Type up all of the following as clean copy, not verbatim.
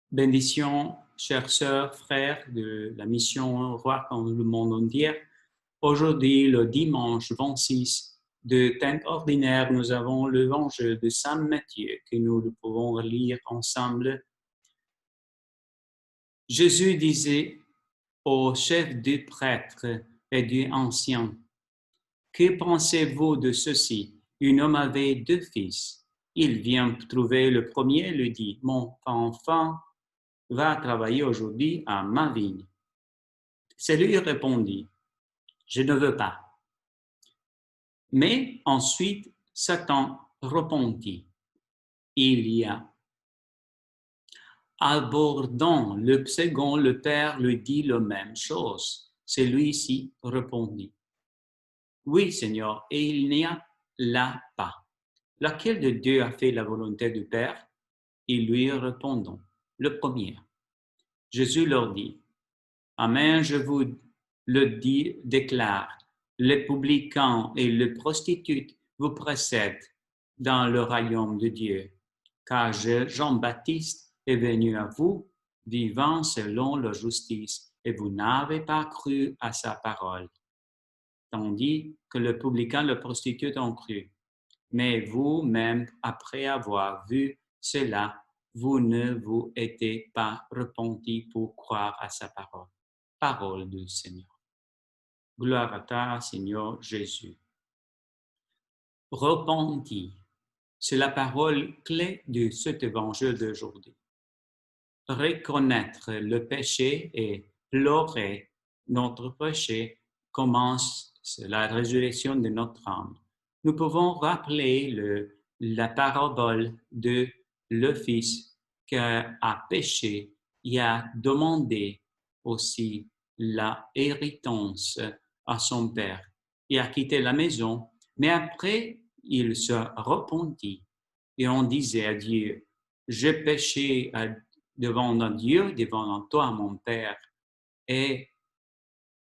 Bénédictions, chères sœurs, frères de la mission Roi dans le monde entier. Aujourd'hui, le dimanche 26 de temps ordinaire, nous avons l'évangile de Saint Matthieu que nous pouvons lire ensemble. Jésus disait aux chefs des prêtres et des anciens, « Que pensez-vous de ceci? Un homme avait 2 fils. Il vient trouver le premier et lui dit, « Mon enfant va travailler aujourd'hui à ma vigne. » Celui répondit, « Je ne veux pas. » Mais ensuite, Satan repentit. Il y a. Abordant le second, le père lui dit la même chose. Celui-ci répondit, « Oui, Seigneur, et il n'y a là pas. Laquelle de deux a fait la volonté du Père? » Ils lui répondent, « Le premier. » Jésus leur dit, « Amen, je vous le dis, déclare, les publicains et les prostituées vous précèdent dans le royaume de Dieu, car Jean-Baptiste est venu à vous, vivant selon la justice, et vous n'avez pas cru à sa parole, tandis que le publicain et les prostituées ont cru. Mais vous-même, après avoir vu cela, vous ne vous êtes pas repenti pour croire à sa parole. Parole du Seigneur. Gloire à toi, Seigneur Jésus. Repenti, c'est la parole clé de cet évangile d'aujourd'hui. Reconnaître le péché et pleurer notre péché commence la résurrection de notre âme. Nous pouvons rappeler la parabole de le fils qui a péché et a demandé aussi la héritance à son père. Il a quitté la maison, mais après, il se repentit et on disait à Dieu, « J'ai péché devant Dieu, devant toi, mon Père, et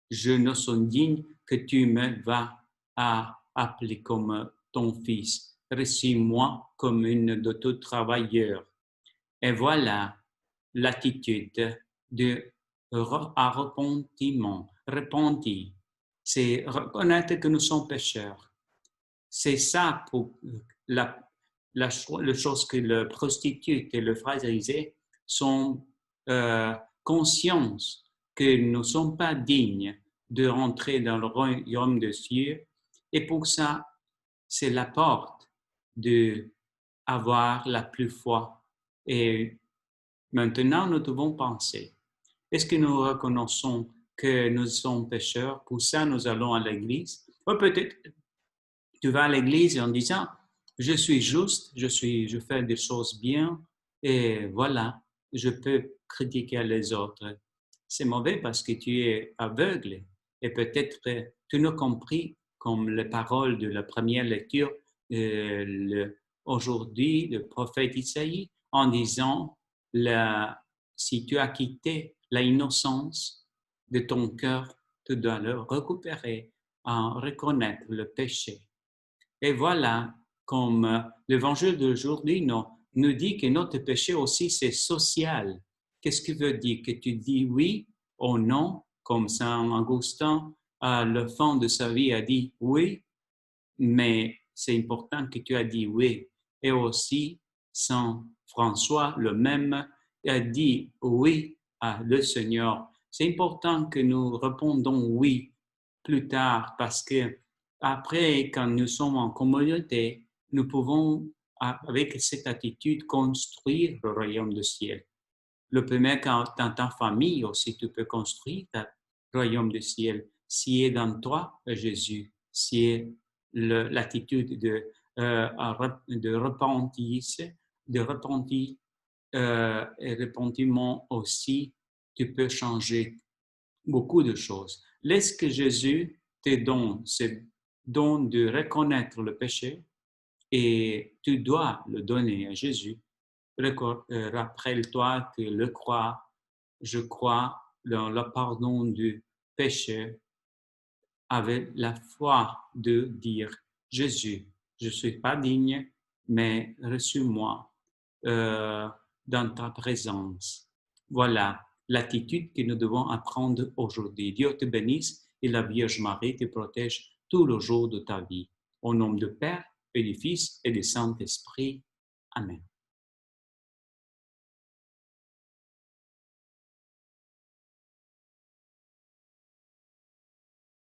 je ne suis digne que tu me vas à appeler comme ton fils. Reçois-moi comme une de tes travailleurs. » Et voilà l'attitude de arrepentiment, repentir. C'est reconnaître que nous sommes pécheurs. C'est ça pour la chose que le prostituée et le pharisée sont conscients que nous ne sommes pas dignes de rentrer dans le royaume des cieux. Et pour ça, c'est la porte d'avoir la plus foi. Et maintenant, nous devons penser, est-ce que nous reconnaissons que nous sommes pécheurs? Pour ça, nous allons à l'église. Ou peut-être tu vas à l'église en disant, je suis juste, je fais des choses bien, et voilà, je peux critiquer les autres. C'est mauvais parce que tu es aveugle et peut-être tu n'as compris, comme les paroles de la première lecture aujourd'hui, le prophète Isaïe, en disant, si tu as quitté l'innocence de ton cœur, tu dois le récupérer en reconnaître le péché. Et voilà, comme l'évangile d'aujourd'hui nous dit que notre péché aussi, c'est social. Qu'est-ce que veut dire? Que tu dis oui ou non, comme Saint Augustin, à la fin de sa vie, a dit oui, mais c'est important que tu as dit oui. Et aussi, Saint François, le même, a dit oui à le Seigneur. C'est important que nous répondons oui plus tard parce que après, quand nous sommes en communauté, nous pouvons, avec cette attitude, construire le royaume du ciel. Le premier, quand dans ta famille aussi, tu peux construire le royaume du ciel. Si est dans toi, Jésus, si est l'attitude de repentir et repentiment aussi, tu peux changer beaucoup de choses. Laisse que Jésus te donne ce don de reconnaître le péché et tu dois le donner à Jésus. Rappelle-toi que je crois dans le pardon du péché avec la foi de dire, Jésus, je ne suis pas digne, mais reçois-moi dans ta présence. Voilà l'attitude que nous devons apprendre aujourd'hui. Dieu te bénisse et la Vierge Marie te protège tout le jour de ta vie. Au nom du Père et du Fils et du Saint-Esprit. Amen.